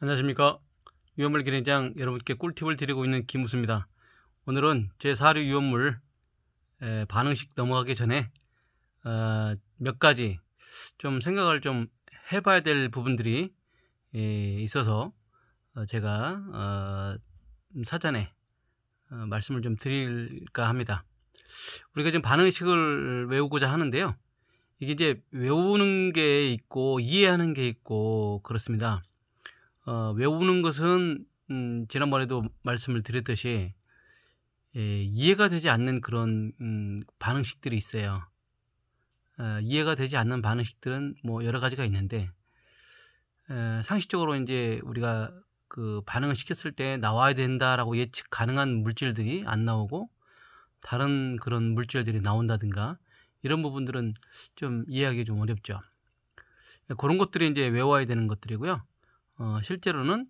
안녕하십니까. 유연물 기능장 여러분께 꿀팁을 드리고 있는 김우수입니다. 오늘은 제 사료 유연물 반응식 넘어가기 전에 몇 가지 좀 생각을 좀 해봐야 될 부분들이 있어서 제가 사전에 말씀을 좀 드릴까 합니다. 우리가 지금 반응식을 외우고자 하는데요. 이게 이제 외우는 게 있고 이해하는 게 있고 그렇습니다. 외우는 것은 지난번에도 말씀을 드렸듯이 이해가 되지 않는 그런 반응식들이 있어요. 이해가 되지 않는 반응식들은 뭐 여러 가지가 있는데 상식적으로 이제 우리가 그 반응을 시켰을 때 나와야 된다라고 예측 가능한 물질들이 안 나오고 다른 그런 물질들이 나온다든가 이런 부분들은 좀 이해하기 좀 어렵죠. 그런 것들이 이제 외워야 되는 것들이고요. 실제로는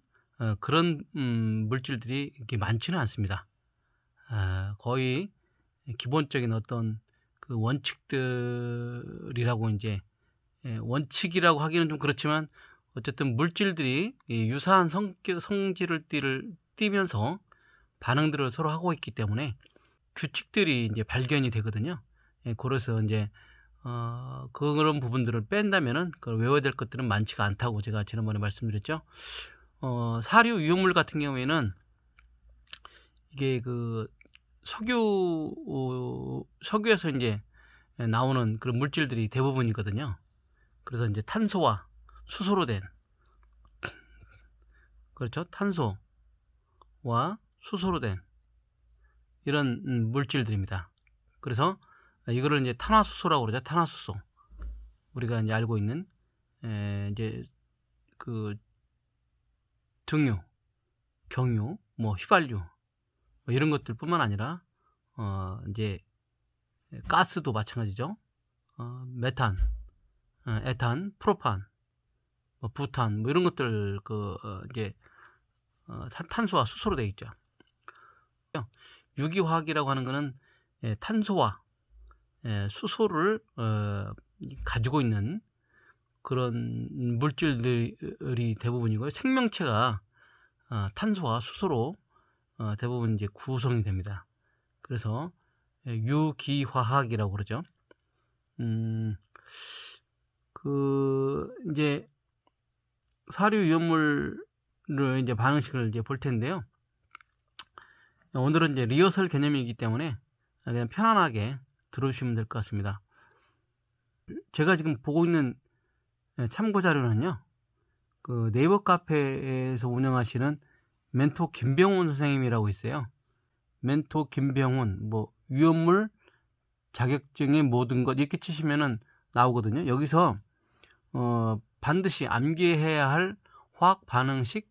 그런 물질들이 이렇게 많지는 않습니다. 거의 기본적인 어떤 그 원칙들이라고 이제 원칙이라고 하기는 좀 그렇지만 어쨌든 물질들이 유사한 성질을 띠면서 반응들을 서로 하고 있기 때문에 규칙들이 이제 발견이 되거든요. 그래서 이제 그런 부분들을 뺀다면은 그걸 외워야 될 것들은 많지가 않다고 제가 지난번에 말씀드렸죠. 사료 유용물 같은 경우에는 이게 그 석유에서 이제 나오는 그런 물질들이 대부분이거든요. 그래서 이제 탄소와 수소로 된, 그렇죠? 탄소와 수소로 된 이런 물질들입니다. 그래서 이거를 이제 탄화수소라고 그러죠. 탄화수소. 우리가 이제 알고 있는 이제 그 등유, 경유, 뭐 휘발유 뭐 이런 것들뿐만 아니라 이제 가스도 마찬가지죠. 메탄, 에탄, 프로판, 뭐 부탄 뭐 이런 것들 이제 탄소와 수소로 되어 있죠. 유기화학이라고 하는 것은 탄소와 수소를 가지고 있는 그런 물질들이 대부분이고요. 생명체가 탄소와 수소로 대부분 이제 구성이 됩니다. 그래서 유기화학이라고 그러죠. 이제 사료 유연물을 이제 반응식을 이제 볼 텐데요. 오늘은 이제 리허설 개념이기 때문에 그냥 편안하게 들어주시면 될 것 같습니다. 제가 지금 보고 있는 참고 자료는요, 그 네이버 카페에서 운영하시는 멘토 김병훈 선생님이라고 있어요. 멘토 김병훈, 뭐 유연물 자격증의 모든 것 이렇게 치시면은 나오거든요. 여기서 반드시 암기해야 할 화학 반응식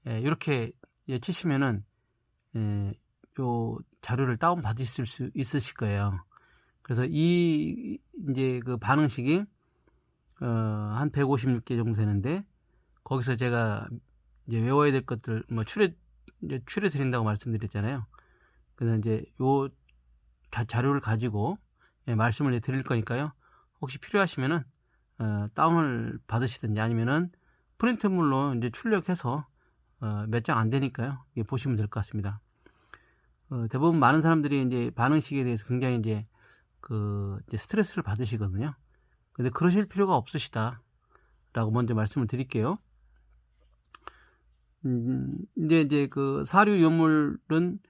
이렇게 치시면은 요 자료를 다운 받으실 수 있으실 거예요. 그래서 이제 그 반응식이 한 156개 정도 되는데 거기서 제가 이제 외워야 될 것들 뭐 추려 드린다고 말씀드렸잖아요. 그래서 이제 요 자료를 가지고 말씀을 드릴 거니까요. 혹시 필요하시면은 다운을 받으시든지 아니면은 프린트물로 이제 출력해서 몇 장 안 되니까요. 보시면 될 것 같습니다. 대부분 많은 사람들이 이제 반응식에 대해서 굉장히 이제 이제 스트레스를 받으시거든요. 근데 그러실 필요가 없으시다 라고 먼저 말씀을 드릴게요. 이제 그 사료 유연물은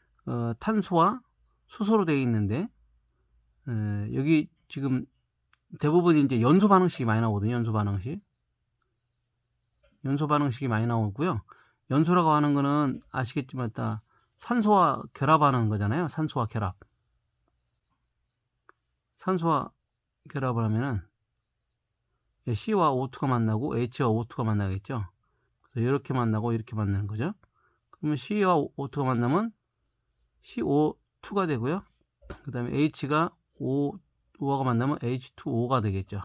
탄소와 수소로 되어 있는데 여기 지금 대부분 이제 연소 반응식이 많이 나오거든요. 연소 반응식이 많이 나오고요. 연소라고 하는 거는 아시겠지만 다 산소와 결합하는 거잖아요. 산소와 결합을 하면은 C와 O2가 만나고 H와 O2가 만나겠죠. 그래서 이렇게 만나고 이렇게 만나는 거죠. 그러면 C와 O2가 만나면 CO2가 되고요. 그 다음에 H가 O5가 만나면 H2O가 되겠죠.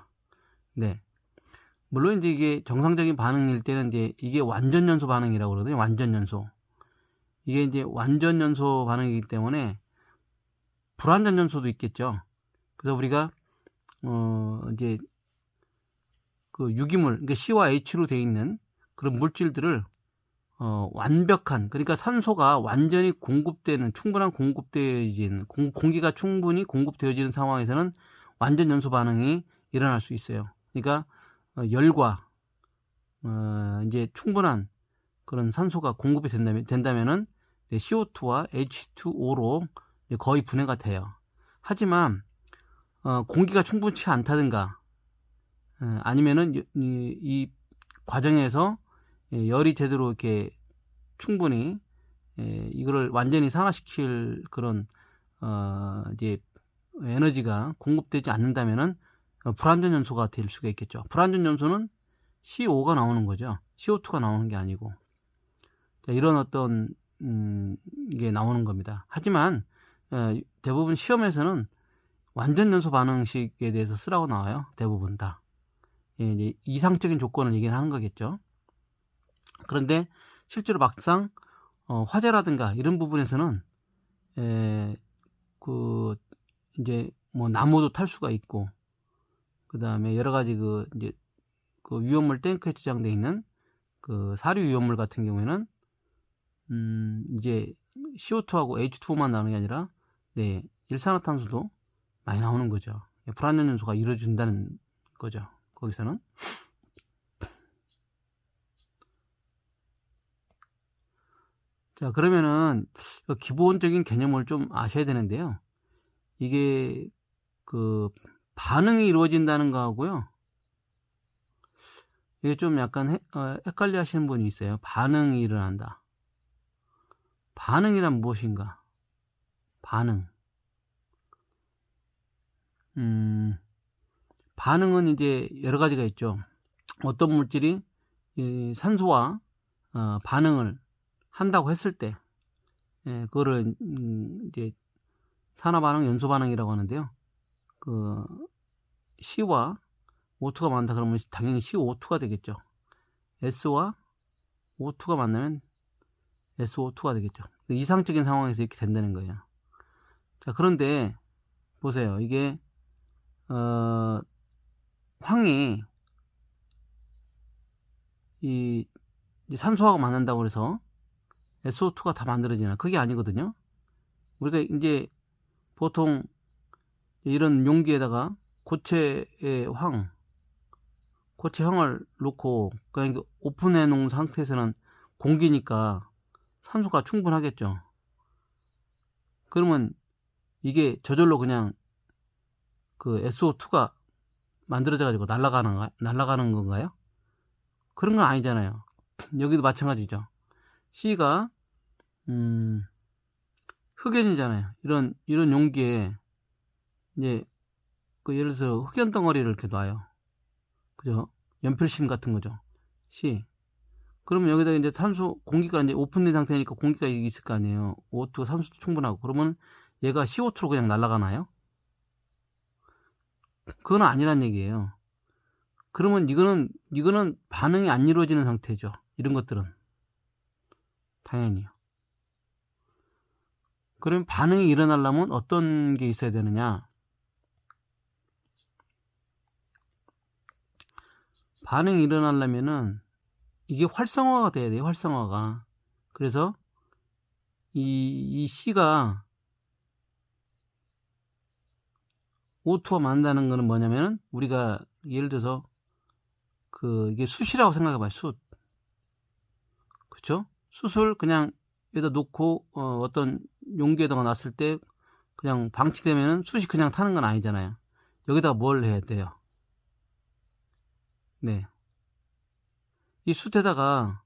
네. 물론 이제 이게 정상적인 반응일 때는 이제 이게 완전 연소 반응이라고 그러거든요. 완전 연소. 이게 이제 완전 연소 반응이기 때문에 불완전 연소도 있겠죠. 그래서 우리가 이제 그 유기물, 그러니까 C와 H로 되어 있는 그런 물질들을 완벽한, 그러니까 산소가 완전히 공급되는, 충분한 공급되어지는, 공기가 충분히 공급되어지는 상황에서는 완전 연소 반응이 일어날 수 있어요. 그러니까 열과 이제 충분한 그런 산소가 공급이 된다면은 CO2와 H2O로 거의 분해가 돼요. 하지만 공기가 충분치 않다든가 아니면은 이 과정에서 열이 제대로 이렇게 충분히 이거를 완전히 산화시킬 그런 이제 에너지가 공급되지 않는다면은 불완전 연소가 될 수가 있겠죠. 불완전 연소는 CO5가 나오는 거죠. CO2가 나오는 게 아니고. 자, 이런 어떤 게 나오는 겁니다. 하지만 대부분 시험에서는 완전 연소 반응식에 대해서 쓰라고 나와요. 대부분 다. 이제 이상적인 조건을 얘기를 하는 거겠죠. 그런데 실제로 막상 화재라든가 이런 부분에서는 그 이제 뭐 나무도 탈 수가 있고, 그 다음에 여러 가지 이제 그 위험물 탱크에 저장되어 있는 그 사류 위험물 같은 경우에는 이제 CO2하고 H2O만 나오는 게 아니라 일산화탄소도 많이 나오는 거죠. 불완전 연소가 이루어진다는 거죠. 거기서는. 자, 그러면은 기본적인 개념을 좀 아셔야 되는데요. 이게 그 반응이 이루어진다는 거하고요. 이게 좀 약간 헷갈려 하시는 분이 있어요. 반응이 일어난다. 반응이란 무엇인가? 반응. 반응은 이제 여러 가지가 있죠. 어떤 물질이 산소와 반응을 한다고 했을 때, 그거를 이제 산화반응, 연소반응이라고 하는데요. 그 C와 O2가 만난다 그러면 당연히 CO2가 되겠죠. S와 O2가 만나면 SO2가 되겠죠. 이상적인 상황에서 이렇게 된다는 거예요. 자, 그런데 보세요. 이게 황이 이 산소하고 만난다고 해서 SO2가 다 만들어지나? 그게 아니거든요. 우리가 이제 보통 이런 용기에다가 고체형을 놓고 그냥 오픈해 놓은 상태에서는 공기니까 산소가 충분하겠죠. 그러면 이게 저절로 그냥 그 SO2가 만들어져 가지고 날아가는 건가요? 그런 건 아니잖아요. 여기도 마찬가지죠. C가 흑연이잖아요. 이런 용기에 이제 그 예를 들어서 흑연 덩어리를 이렇게 놔요. 그죠? 연필심 같은 거죠. C. 그러면 여기다 이제 산소, 공기가 이제 오픈된 상태니까 공기가 있을 거 아니에요. O2가 산소도 충분하고. 그러면 얘가 CO2로 그냥 날아가나요? 그건 아니란 얘기예요. 그러면 이거는 반응이 안 이루어지는 상태죠. 이런 것들은. 당연히요. 그럼 반응이 일어나려면 어떤 게 있어야 되느냐? 반응이 일어나려면은 이게 활성화가 돼야 돼요. 활성화가. 그래서 이 C가 O2와 만나는 거는 뭐냐면은 우리가 예를 들어서 이게 숯이라고 생각해 봐요. 숯. 그쵸? 숯을 그냥 여기다 놓고 어떤 용기에다가 놨을 때 그냥 방치되면은 숯이 그냥 타는 건 아니잖아요. 여기다가 뭘 해야 돼요? 네. 이 숯에다가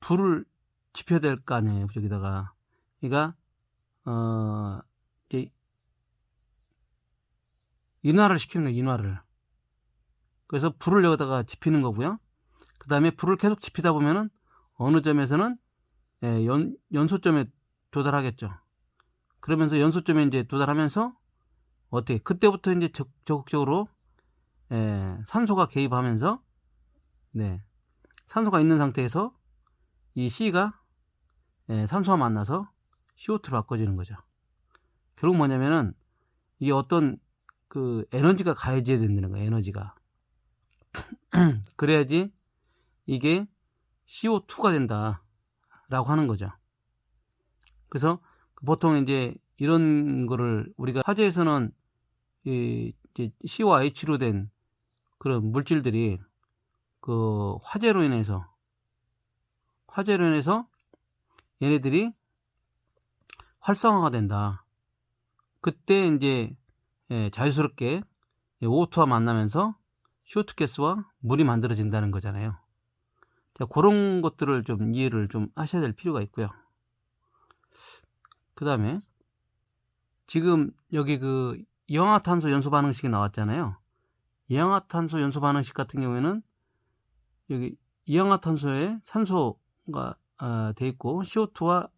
불을 지펴야 될 거 아니에요. 여기다가. 그러니까 이제 인화를 시키는 거예요. 인화를. 그래서 불을 여기다가 지피는 거고요. 그 다음에 불을 계속 지피다 보면은 어느 점에서는 연소점에 도달하겠죠. 그러면서 연소점에 이제 도달하면서 어떻게 그때부터 이제 적극적으로 산소가 개입하면서 산소가 있는 상태에서 이 C가 산소와 만나서 CO2로 바꿔지는 거죠. 결국 뭐냐면은 이게 어떤 그 에너지가 가해져야 된다는 거예요. 에너지가. 그래야지 이게 CO2가 된다. 하는 거죠. 그래서 보통 이제 이런 거를 우리가 화재에서는 이제 C와 H로 된 그런 물질들이 그 화재로 인해서 얘네들이 활성화가 된다. 그때 이제 자유스럽게 O2와 만나면서 CO2가스와 물이 만들어진다는 거잖아요. 자, 그런 것들을 좀 이해를 좀 하셔야 될 필요가 있고요. 그 다음에 지금 여기 그 이氧화탄소 연소 반응식이 나왔잖아요. 이氧화탄소 연소 반응식 같은 경우에는 여기 이氧화탄소에 산소가 돼 있고 CO2와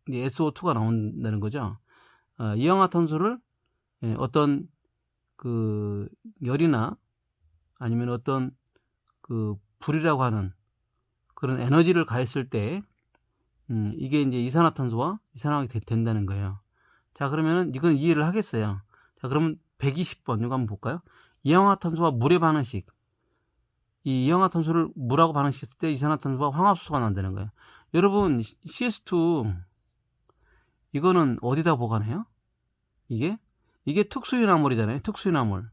SO2가 나온다는 거죠. 이氧화탄소를 어떤 그 열이나 아니면 어떤 그 불이라고 하는 그런 에너지를 가했을 때 이게 이제 이산화탄소와 이산화황이 된다는 거예요. 자, 그러면은 이건 이해를 하겠어요. 자, 그러면 120번 이거 한번 볼까요? 이氧화탄소와 물의 반응식. 이 이氧화탄소를 물하고 반응시켰을 때 이산화탄소와 황화수소가 난다는 거예요. 여러분, CS2 이거는 어디다 보관해요? 이게 특수유나물이잖아요. 특수유나물.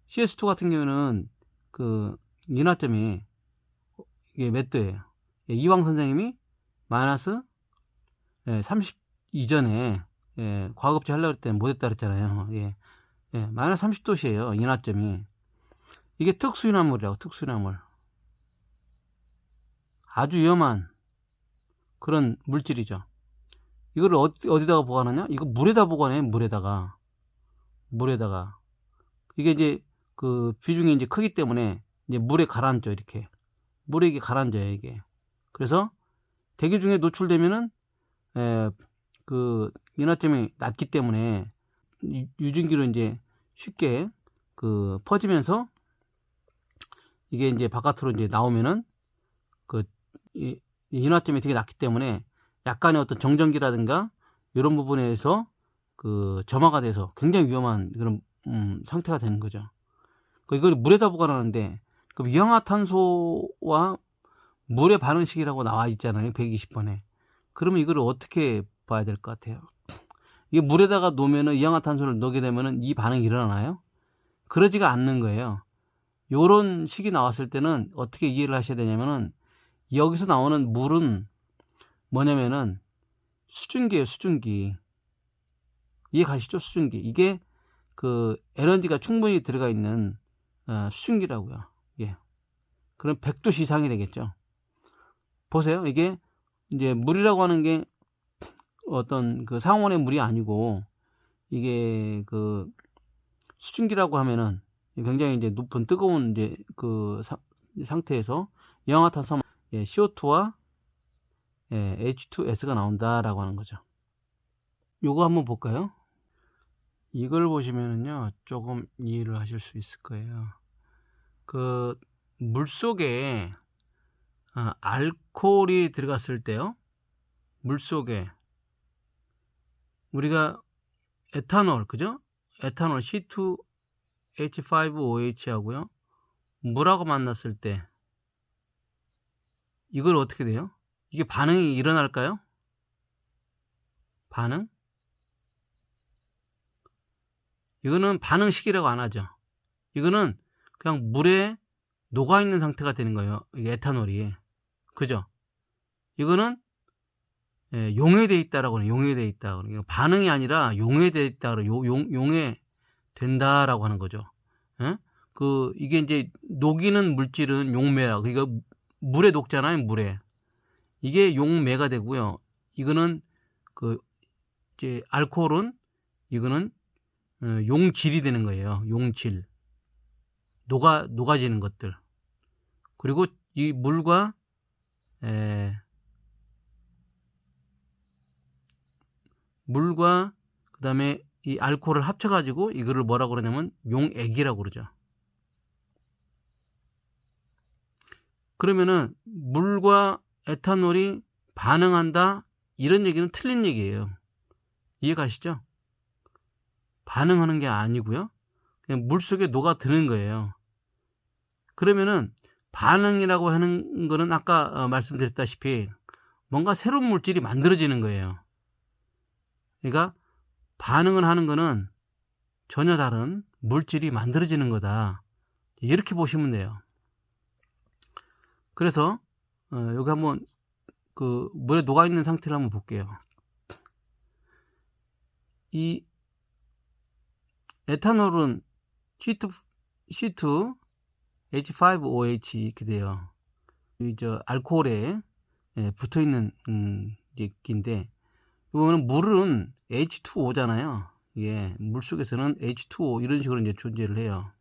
CS2 같은 경우는 그 인화점이 이게 몇 도예요? 이황 선생님이 마이너스 30 이전에 과급제 하려고 했을 때 못했다 그랬잖아요. 마이너스 30도씨예요. 인화점이. 이게 특수유나물이라고. 특수유나물. 아주 위험한 그런 물질이죠. 이거를 어디다가 보관하냐? 이거 물에다 보관해. 물에다가. 이게 이제 그 비중이 이제 크기 때문에 이제 물에 가라앉죠. 이렇게. 물에 이게 가라앉아요. 이게. 그래서 대기 중에 노출되면은 그 인화점이 낮기 때문에 유증기로 이제 쉽게 그 퍼지면서 이게 이제 바깥으로 이제 나오면은 그 인화점이 되게 낮기 때문에 약간의 어떤 정전기라든가 이런 부분에서 그 점화가 돼서 굉장히 위험한 그런 상태가 되는 거죠. 이걸 물에다 보관하는데 그럼 이氧화탄소와 물의 반응식이라고 나와 있잖아요. 120번에. 그러면 이걸 어떻게 봐야 될 것 같아요? 이게 물에다가 놓으면은 이氧화탄소를 넣게 되면은 이 반응이 일어나나요? 그러지가 않는 거예요. 요런 식이 나왔을 때는 어떻게 이해를 하셔야 되냐면은 여기서 나오는 물은 뭐냐면은 수증기예요. 수증기. 이해 가시죠? 수증기. 이게 그 에너지가 충분히 들어가 있는 수증기라고요. 예. 그럼 100도씨 이상이 되겠죠. 보세요. 이게 이제 물이라고 하는 게 어떤 그 상온의 물이 아니고 이게 그 수증기라고 하면은 굉장히 이제 높은 뜨거운 이제 그 상태에서 이氧화탄소 CO2와 H2S가 나온다라고 하는 거죠. 요거 한번 볼까요? 이걸 보시면은요 조금 이해를 하실 수 있을 거예요. 그 물 속에 알코올이 들어갔을 때요. 물 속에 우리가 에탄올, 그죠? 에탄올 C2H5OH 하고요. 물하고 만났을 때 이걸 어떻게 돼요? 이게 반응이 일어날까요? 반응? 이거는 반응식이라고 안 하죠. 이거는 그냥 물에 녹아있는 상태가 되는 거예요. 이게 에탄올이. 그죠? 이거는 용해되어 있다라고 하는, 용해되어 있다. 그러니까 반응이 아니라 용해되어 있다. 용해된다라고 하는 거죠. 이게 이제 녹이는 물질은 용매라. 그러니까 물에 녹잖아요, 물에. 이게 용매가 되고요. 이거는 이제 알코올은 이거는 용질이 되는 거예요. 용질. 녹아지는 것들. 그리고 이 물과 그다음에 이 알코올을 합쳐 가지고 이거를 뭐라고 그러냐면 용액이라고 그러죠. 그러면은 물과 에탄올이 반응한다 이런 얘기는 틀린 얘기예요. 이해 가시죠? 반응하는 게 아니고요. 그냥 물 속에 녹아드는 거예요. 그러면은 반응이라고 하는 거는 아까 말씀드렸다시피 뭔가 새로운 물질이 만들어지는 거예요. 그러니까 반응을 하는 거는 전혀 다른 물질이 만들어지는 거다. 이렇게 보시면 돼요. 그래서 여기 한번 그 물에 녹아 있는 상태를 한번 볼게요. 이 에탄올은 C2H5OH 이렇게 돼요. 이 알코올에 붙어 있는 기인데, 이거는 물은 H2O잖아요. 이게 물 속에서는 H2O 이런 식으로 이제 존재를 해요.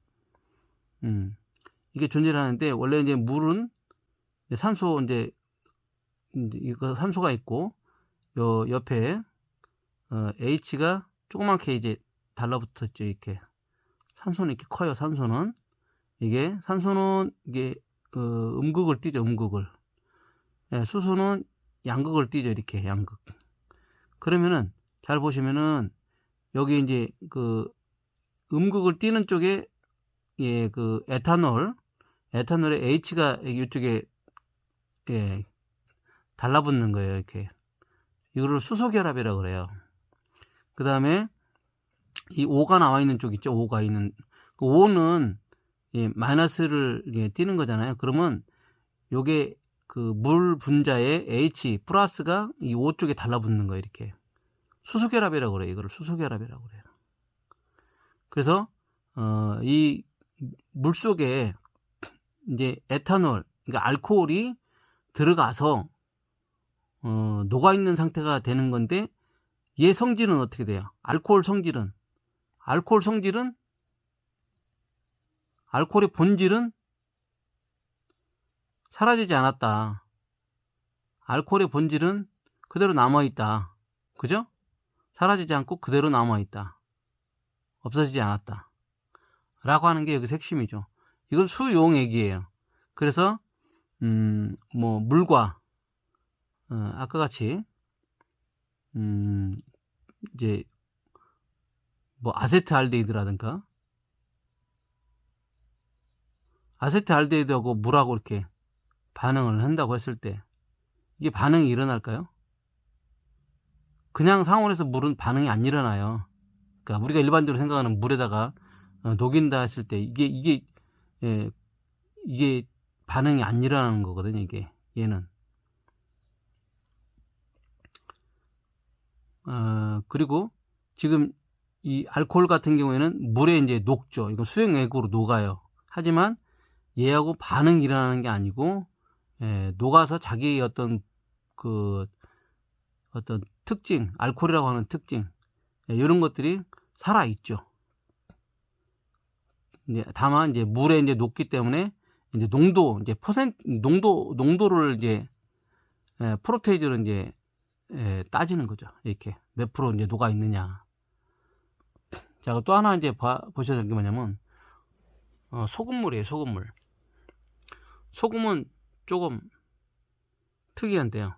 이게 존재를 하는데, 원래 이제 물은 산소 이거 산소가 있고, 요 옆에 H가 조그맣게 이제 달라붙었죠. 이렇게 산소는 이렇게 커요. 산소는 이게 음극을 띠죠. 음극을. 수소는 양극을 띠죠. 이렇게 양극. 그러면은 잘 보시면은 여기 이제 그 음극을 띠는 쪽에 그 에탄올의 H가 이쪽에 달라붙는 거예요. 이렇게 이거를 수소결합이라고 그래요. 그 다음에 이 O가 나와 있는 쪽 있죠. O가 있는 그 O는 마이너스를 띄는 거잖아요. 그러면 요게 그 물 분자의 H 플러스가 이 O 쪽에 달라붙는 거예요. 이렇게 수소결합이라고 그래요. 이거를 수소결합이라고 그래요. 그래서 이 물 속에 이제 에탄올, 그러니까 알코올이 들어가서 녹아 있는 상태가 되는 건데, 얘 성질은 어떻게 돼요? 알코올의 본질은 사라지지 않았다. 알코올의 본질은 그대로 남아있다. 그죠? 사라지지 않고 그대로 남아있다. 없어지지 않았다. 라고 하는 게 여기서 핵심이죠. 이건 수용액이에요. 그래서 뭐 물과 아까 같이 이제 뭐 아세트알데히드라든가 아세트알데히드하고 물하고 이렇게 반응을 한다고 했을 때 이게 반응이 일어날까요? 그냥 상온에서 물은 반응이 안 일어나요. 그러니까 우리가 일반적으로 생각하는 물에다가 녹인다 했을 때 이게 반응이 안 일어나는 거거든요. 이게 얘는 그리고 지금 이 알코올 같은 경우에는 물에 이제 녹죠. 이건 수용액으로 녹아요. 하지만 얘하고 반응이 일어나는 게 아니고 녹아서 자기의 어떤 특징, 알코올이라고 하는 특징, 이런 것들이 살아 있죠. 다만 이제 물에 이제 녹기 때문에 이제 농도를 이제 프로테이즈로 이제 따지는 거죠. 이렇게 몇 프로 이제 녹아 있느냐. 자, 또 하나 이제 보셔야 될 게 뭐냐면 소금물이에요. 소금은 조금 특이한데요.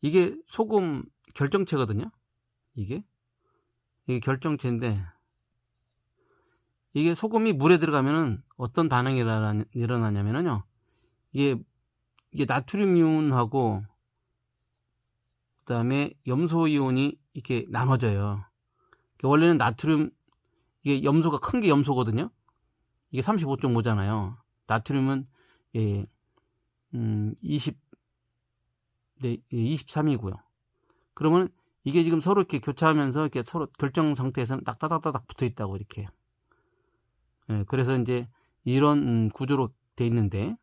이게 소금 결정체거든요. 이게 결정체인데, 이게 소금이 물에 들어가면은 어떤 반응이 일어나냐면요. 이게 나트륨 이온하고 그다음에 염소 이온이 이렇게 나눠져요. 원래는 나트륨, 이게 염소가 큰 게 염소거든요. 이게 35.5잖아요. 나트륨은 23이고요. 그러면 이게 지금 서로 이렇게 교차하면서 이렇게 서로 결정 상태에서는 딱딱딱딱 붙어 있다고 이렇게. 그래서 이제 이런 구조로 돼 있는데,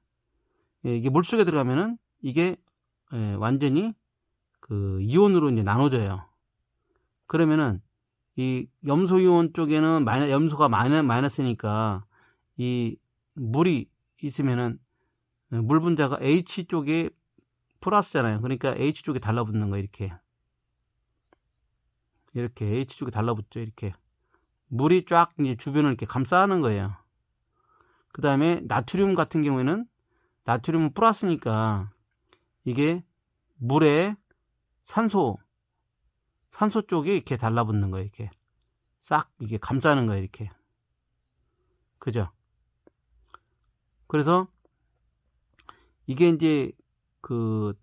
이게 물속에 들어가면은 이게 완전히 그 이온으로 이제 나눠져요. 그러면은 이 염소 이온 쪽에는 염소가 마이너스니까 이 물이 있으면은 물 분자가 H 쪽에 플러스잖아요. 그러니까 H 쪽에 달라붙는 거예요. 이렇게 H 쪽에 달라붙죠. 이렇게 물이 쫙 이제 주변을 이렇게 감싸는 거예요. 그 다음에 나트륨 같은 경우에는 나트륨은 플러스니까 이게 물에 산소 쪽에 이렇게 달라붙는 거예요. 이렇게 싹 이게 감싸는 거예요. 이렇게. 그죠? 그래서 이게 이제 그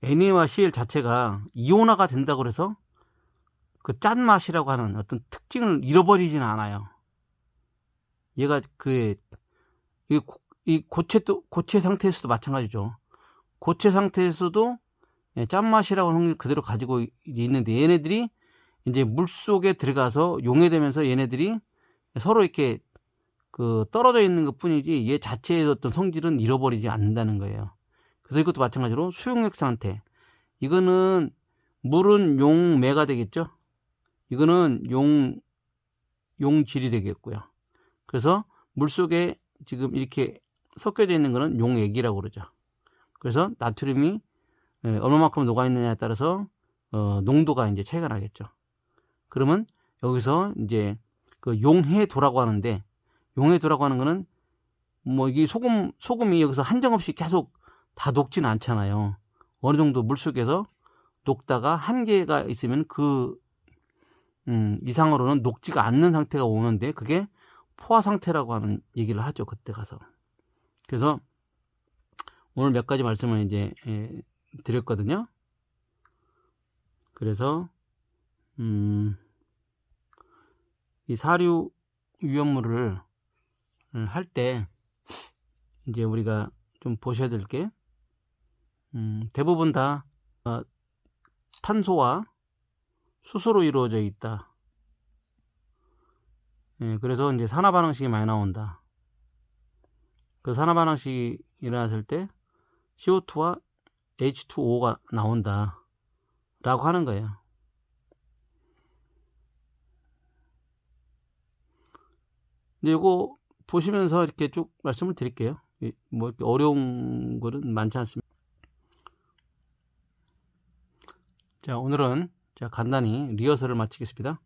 NaCl 자체가 이온화가 된다고 그래서 그 짠맛이라고 하는 어떤 특징을 잃어버리지는 않아요. 얘가 이 고체 상태에서도 마찬가지죠. 고체 상태에서도 짠맛이라고 하는 걸 그대로 가지고 있는데, 얘네들이 이제 물 속에 들어가서 용해되면서 얘네들이 서로 이렇게 떨어져 있는 것 뿐이지 얘 자체의 어떤 성질은 잃어버리지 않는다는 거예요. 그래서 이것도 마찬가지로 수용액 상태, 이거는 물은 용매가 되겠죠. 이거는 용질이 되겠고요. 그래서 물 속에 지금 이렇게 섞여져 있는 거는 용액이라고 그러죠. 그래서 나트륨이 얼마만큼 녹아 있느냐에 따라서 농도가 이제 차이가 나겠죠. 그러면 여기서 이제 그 용해도라고 하는데, 용해도라고 하는 거는 뭐 이게 소금이 여기서 한정없이 계속 다 녹지는 않잖아요. 어느 정도 물 속에서 녹다가 한계가 있으면 그 이상으로는 녹지가 않는 상태가 오는데, 그게 포화 상태라고 하는 얘기를 하죠, 그때 가서. 그래서 오늘 몇 가지 말씀을 이제 드렸거든요. 그래서 이 사료 위험물을 할 때 이제 우리가 좀 보셔야 될 게, 대부분 다 탄소와 수소로 이루어져 있다. 그래서 이제 산화반응식이 많이 나온다. 그 산화반응식이 일어났을 때 CO2와 H2O가 나온다 라고 하는 거예요. 근데 이거 보시면서 이렇게 쭉 말씀을 드릴게요. 뭐 이렇게 어려운 거는 많지 않습니다. 자, 오늘은 간단히 리허설을 마치겠습니다.